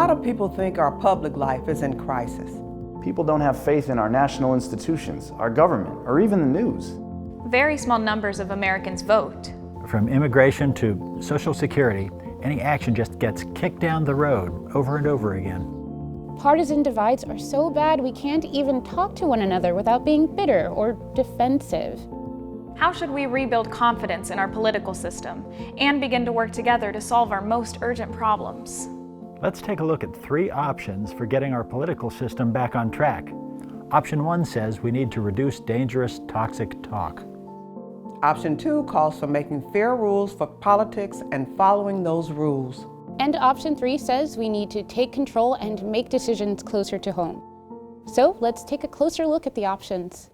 lot of people think our public life is in crisis. People don't have faith in our national institutions, our government, or even the news. Very small numbers of Americans vote. From immigration to Social Security, any action just gets kicked down the road over and over again. Partisan divides are so bad we can't even talk to one another without being bitter or defensive. How should we rebuild confidence in our political system and begin to work together to solve our most urgent problems? Let's take a look at 3 options for getting our political system back on track. Option 1 says we need to reduce dangerous, toxic talk. Option 2 calls for making fair rules for politics and following those rules. And option 3 says we need to take control and make decisions closer to home. So let's take a closer look at the options.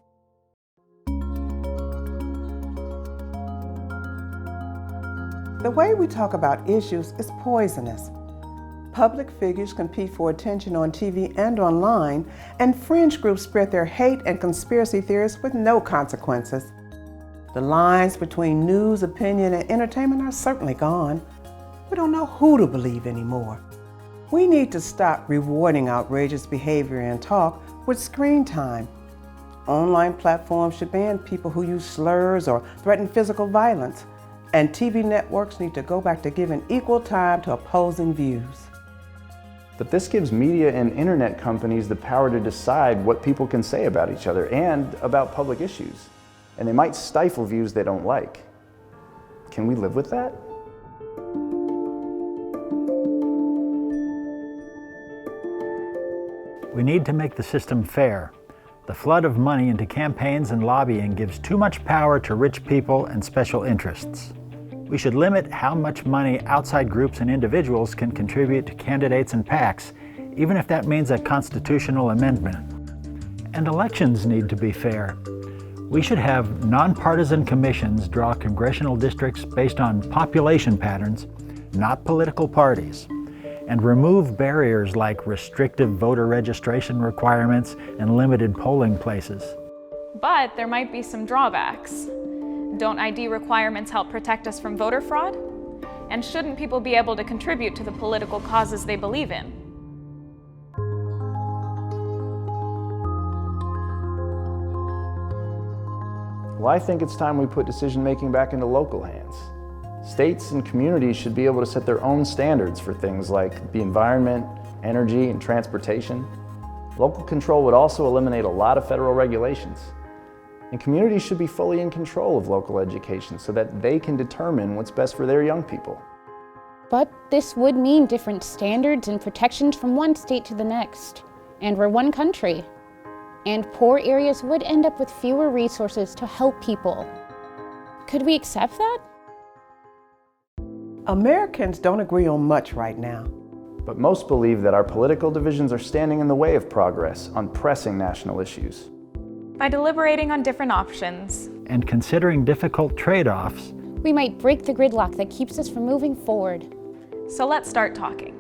The way we talk about issues is poisonous. Public figures compete for attention on TV and online, and fringe groups spread their hate and conspiracy theories with no consequences. The lines between news, opinion, and entertainment are certainly gone. We don't know who to believe anymore. We need to stop rewarding outrageous behavior and talk with screen time. Online platforms should ban people who use slurs or threaten physical violence, and TV networks need to go back to giving equal time to opposing views. But this gives media and internet companies the power to decide what people can say about each other and about public issues. And they might stifle views they don't like. Can we live with that? We need to make the system fair. The flood of money into campaigns and lobbying gives too much power to rich people and special interests. We should limit how much money outside groups and individuals can contribute to candidates and PACs, even if that means a constitutional amendment. And elections need to be fair. We should have nonpartisan commissions draw congressional districts based on population patterns, not political parties, and remove barriers like restrictive voter registration requirements and limited polling places. But there might be some drawbacks. Don't ID requirements help protect us from voter fraud? And shouldn't people be able to contribute to the political causes they believe in? Well, I think it's time we put decision-making back into local hands. States and communities should be able to set their own standards for things like the environment, energy, and transportation. Local control would also eliminate a lot of federal regulations. And communities should be fully in control of local education so that they can determine what's best for their young people. But this would mean different standards and protections from one state to the next. And we're one country. And poor areas would end up with fewer resources to help people. Could we accept that? Americans don't agree on much right now. But most believe that our political divisions are standing in the way of progress on pressing national issues. By deliberating on different options and considering difficult trade-offs, we might break the gridlock that keeps us from moving forward. So let's start talking.